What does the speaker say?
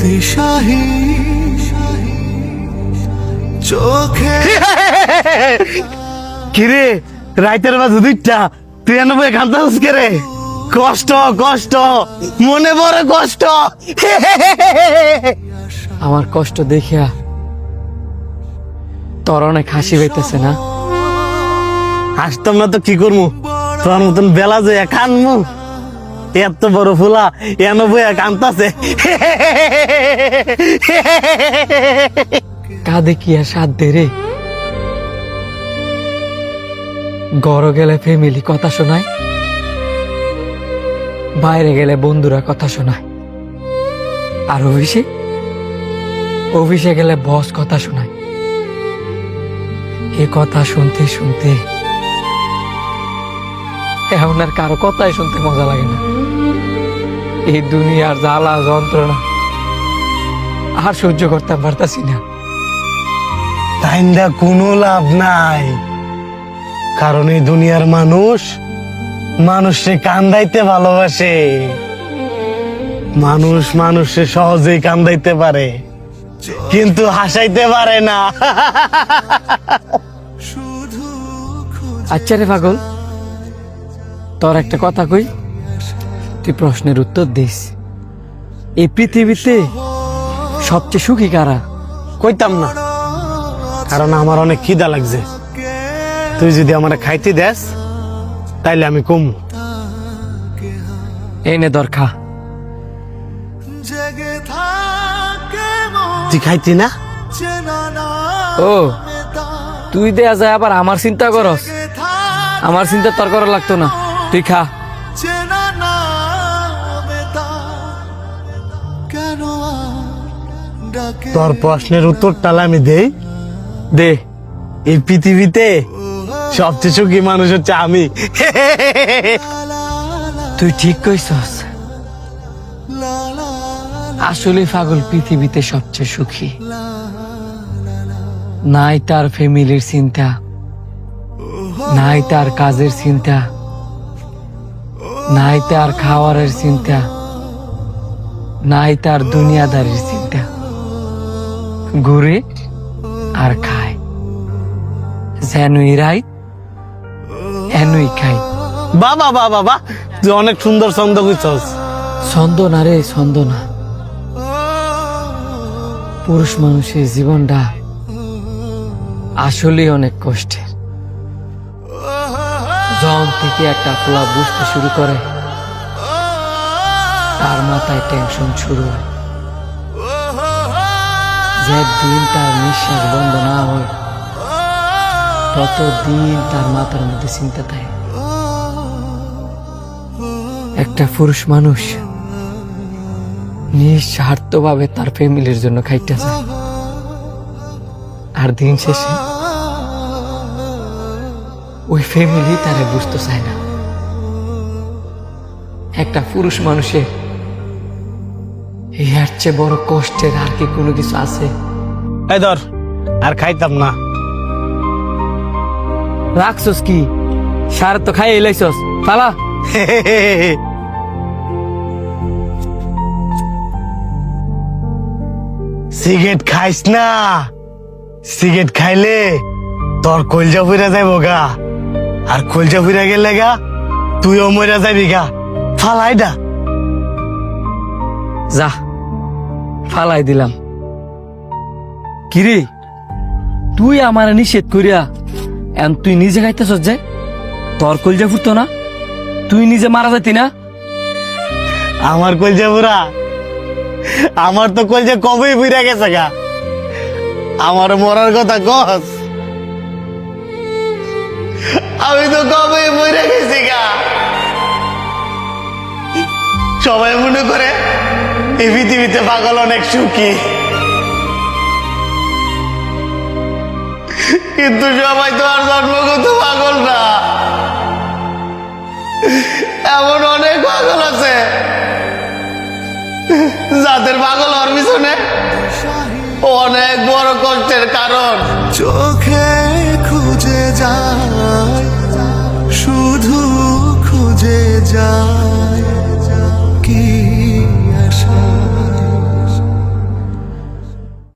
দিশাহি চোখে কিরে রাইতের বাজে দুইটা তুই এনে বই কান্দাস কে রে? কষ্ট কষ্ট মনে পড়ে কষ্ট। আমার কষ্ট দেখিয়া তোর অনেক হাসি পাইতেছে না? হাসতাম না তো কি করবো, তোর মতন বেলা যে কানমু, এত বড় ফুলা এন বইয়া কান্দাছে। কাঁদে কি আর সাথ দে রে? ঘর গেলে ফ্যামিলি কথা শোনায়, বাইরে গেলে বন্ধুরা কথা শোনায়, আর অফিসে গেলে বস কথা শোনায়। এ কথা শুনতে শুনতে এখন আর কারো কথাই শুনতে মজা লাগে না। এই দুনিয়ার জ্বালা যন্ত্রণা আর সহ্য করতে পারতাছি না। তাইন্দা কোনো লাভ নাই, কারণ এই দুনিয়ার মানুষে কান্দাইতে ভালোবাসে। মানুষে সহজেই কান্দাইতে পারে, কিন্তু হাসাইতে পারে না। আচ্ছা রে পাগল, তোর একটা কথা কই, তুই প্রশ্নের উত্তর দিস। এই পৃথিবীতে সবচেয়ে সুখী কারা? কইতাম না, কারণ আমার অনেক খিদা লাগছে। তুই যদি আমার খাইতে দেস তাইলে আমি কম। এই নে দরখা। জেগে থাকে তুই খাইতি না? ও তুই দেয়া যায় আবার আমার চিন্তা করস? আমার চিন্তা তোর করা লাগতো না, তুই খা। কেন ডাকে তোর প্রশ্নের উত্তর তাহলে আমি দেই। দে। এই পৃথিবীতে সবচেয়ে সুখী মানুষ হচ্ছে আমি। তুই ঠিক কইছস, আসলে পাগল পৃথিবীতে সবচেয়ে সুখী। নাই তার ফ্যামিলির চিন্তা, নাই তার কাজের চিন্তা, নাই তার খাওয়ারের চিন্তা, নাই তার দুনিয়াদারির চিন্তা। ঘুরে আর খায়, যেনই রাই এনই খাই। বাবা বাবা বাবা, তুই অনেক সুন্দর ছন্দ কইছস। ছন্দ না রে, ছন্দ না। পুরুষ মানুষের জীবনটা আসলে অনেক কষ্টের। যখন থেকে একটা পোলা বুঝতে শুরু করে, তার মাথায় টেনশন শুরু হয়। যেদিন তার নিঃশ্বাস বন্ধ না হয়, ততদিন তার মাথার মধ্যে চিন্তা থাকে। একটা পুরুষ মানুষ নিঃস্বার্থভাবে তার ফ্যামিলির জন্য খাইতে যায়, আর দিন শেষে ওই ফ্যামিলি তারা বুঝতে চায় না। একটা পুরুষ মানুষের এর চেয়ে বড় কষ্টের আর কি কোনো কিছু আছে? এই ধর, আর খাইতাম না। রাখছস কি? সার তো খাই এলাইছস, পালা। সিগারেট খাইস না, সিগারেট খাইলে তোর কলজা ফুইরা যাইবো গা, আর কলজা ফুইরা গেলে গা তুইও মরে যাবি গা। ফালাই দা। যা, ফালাই দিলাম। কিরে, তুই আমার নিষেধ করিয়া এখন তুই নিজে খাইতেছস যে? তোর কলজা ফুটতো না? তুই নিজে মারা যাইতি না? আমার কলজা পুরা, আমার তো কলজা কবেই ফুইরা গেছে গা। আমার মরার কথা কস, আমি তো কবেই মরে গেছি গা। সবাই মনে করে এই পৃথিবীতে পাগল অনেক সুখী, কিন্তু সবাই তো আর জন্মগত পাগল না। এমন অনেক পাগল আছে যাদের পাগল হওয়ার পিছনে অনেক বড় কষ্টের কারণ চোখে খুঁজে যায়